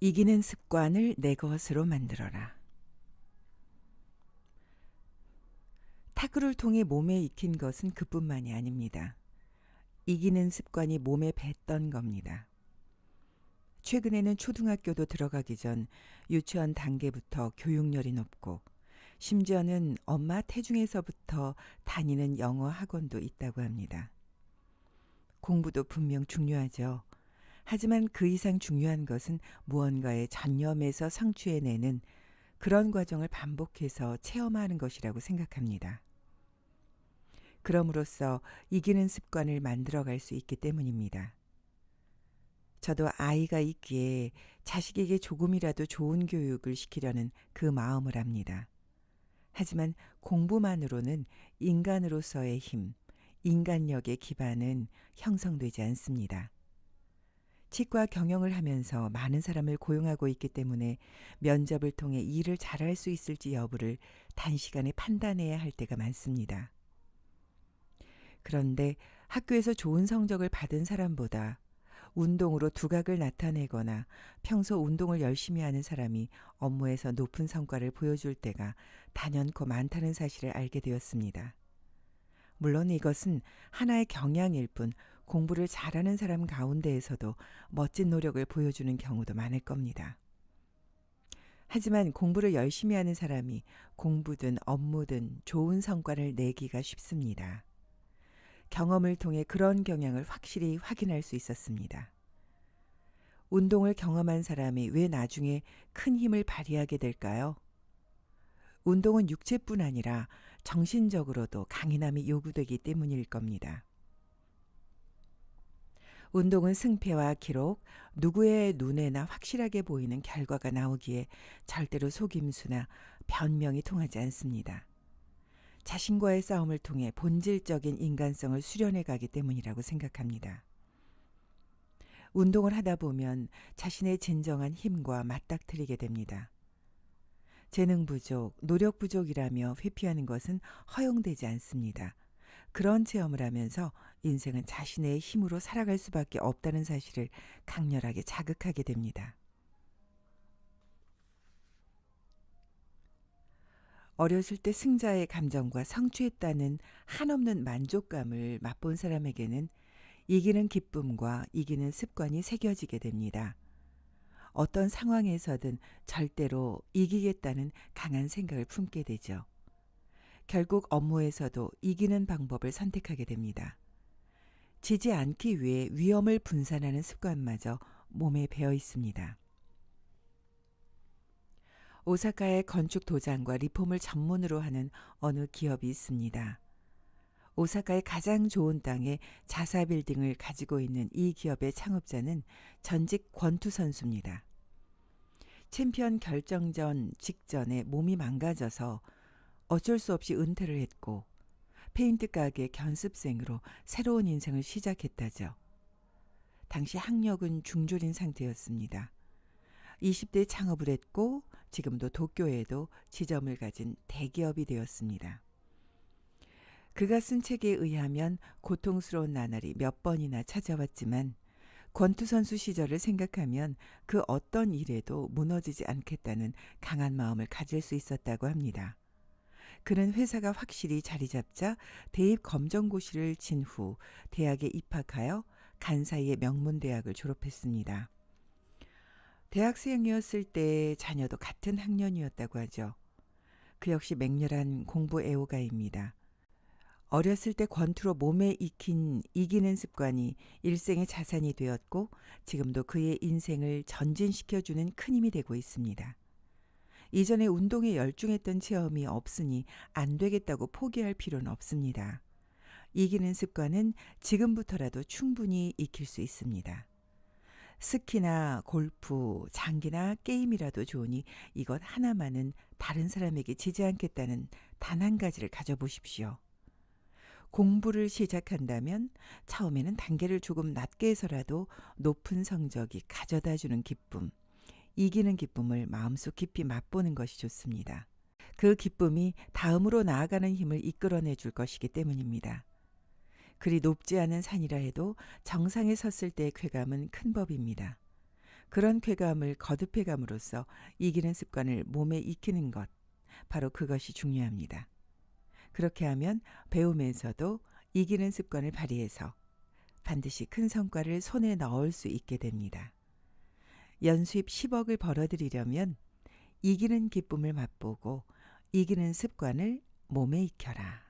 이기는 습관을 내 것으로 만들어라. 타구를 통해 몸에 익힌 것은 그뿐만이 아닙니다. 이기는 습관이 몸에 뱄던 겁니다. 최근에는 초등학교도 들어가기 전 유치원 단계부터 교육열이 높고 심지어는 엄마 태중에서부터 다니는 영어 학원도 있다고 합니다. 공부도 분명 중요하죠. 하지만 그 이상 중요한 것은 무언가에 전념해서 성취해내는 그런 과정을 반복해서 체험하는 것이라고 생각합니다. 그럼으로써 이기는 습관을 만들어갈 수 있기 때문입니다. 저도 아이가 있기에 자식에게 조금이라도 좋은 교육을 시키려는 그 마음을 압니다. 하지만 공부만으로는 인간으로서의 힘, 인간력의 기반은 형성되지 않습니다. 치과 경영을 하면서 많은 사람을 고용하고 있기 때문에 면접을 통해 일을 잘할 수 있을지 여부를 단시간에 판단해야 할 때가 많습니다. 그런데 학교에서 좋은 성적을 받은 사람보다 운동으로 두각을 나타내거나 평소 운동을 열심히 하는 사람이 업무에서 높은 성과를 보여줄 때가 단연코 많다는 사실을 알게 되었습니다. 물론 이것은 하나의 경향일 뿐 공부를 잘하는 사람 가운데에서도 멋진 노력을 보여주는 경우도 많을 겁니다. 하지만 공부를 열심히 하는 사람이 공부든 업무든 좋은 성과를 내기가 쉽습니다. 경험을 통해 그런 경향을 확실히 확인할 수 있었습니다. 운동을 경험한 사람이 왜 나중에 큰 힘을 발휘하게 될까요? 운동은 육체뿐 아니라 정신적으로도 강인함이 요구되기 때문일 겁니다. 운동은 승패와 기록, 누구의 눈에나 확실하게 보이는 결과가 나오기에 절대로 속임수나 변명이 통하지 않습니다. 자신과의 싸움을 통해 본질적인 인간성을 수련해 가기 때문이라고 생각합니다. 운동을 하다 보면 자신의 진정한 힘과 맞닥뜨리게 됩니다. 재능 부족, 노력 부족이라며 회피하는 것은 허용되지 않습니다. 그런 체험을 하면서 인생은 자신의 힘으로 살아갈 수밖에 없다는 사실을 강렬하게 자극하게 됩니다. 어렸을 때 승자의 감정과 성취했다는 한없는 만족감을 맛본 사람에게는 이기는 기쁨과 이기는 습관이 새겨지게 됩니다. 어떤 상황에서든 절대로 이기겠다는 강한 생각을 품게 되죠. 결국 업무에서도 이기는 방법을 선택하게 됩니다. 지지 않기 위해 위험을 분산하는 습관마저 몸에 배어 있습니다. 오사카의 건축 도장과 리폼을 전문으로 하는 어느 기업이 있습니다. 오사카의 가장 좋은 땅에 자사 빌딩을 가지고 있는 이 기업의 창업자는 전직 권투 선수입니다. 챔피언 결정전 직전에 몸이 망가져서 어쩔 수 없이 은퇴를 했고 페인트 가게 견습생으로 새로운 인생을 시작했다죠. 당시 학력은 중졸인 상태였습니다. 20대 창업을 했고 지금도 도쿄에도 지점을 가진 대기업이 되었습니다. 그가 쓴 책에 의하면 고통스러운 나날이 몇 번이나 찾아왔지만 권투 선수 시절을 생각하면 그 어떤 일에도 무너지지 않겠다는 강한 마음을 가질 수 있었다고 합니다. 그는 회사가 확실히 자리 잡자 대입 검정고시를 친 후 대학에 입학하여 간사이의 명문대학을 졸업했습니다. 대학생이었을 때 자녀도 같은 학년이었다고 하죠. 그 역시 맹렬한 공부 애호가입니다. 어렸을 때 권투로 몸에 익힌 이기는 습관이 일생의 자산이 되었고 지금도 그의 인생을 전진시켜주는 큰 힘이 되고 있습니다. 이전에 운동에 열중했던 체험이 없으니 안 되겠다고 포기할 필요는 없습니다. 이기는 습관은 지금부터라도 충분히 익힐 수 있습니다. 스키나 골프, 장기나 게임이라도 좋으니 이것 하나만은 다른 사람에게 지지 않겠다는 단 한 가지를 가져보십시오. 공부를 시작한다면 처음에는 단계를 조금 낮게 해서라도 높은 성적이 가져다주는 기쁨, 이기는 기쁨을 마음속 깊이 맛보는 것이 좋습니다. 그 기쁨이 다음으로 나아가는 힘을 이끌어내 줄 것이기 때문입니다. 그리 높지 않은 산이라 해도 정상에 섰을 때의 쾌감은 큰 법입니다. 그런 쾌감을 거듭해 감으로써 이기는 습관을 몸에 익히는 것, 바로 그것이 중요합니다. 그렇게 하면 배움에서도 이기는 습관을 발휘해서 반드시 큰 성과를 손에 넣을 수 있게 됩니다. 연수입 10억을 벌어들이려면 이기는 기쁨을 맛보고 이기는 습관을 몸에 익혀라.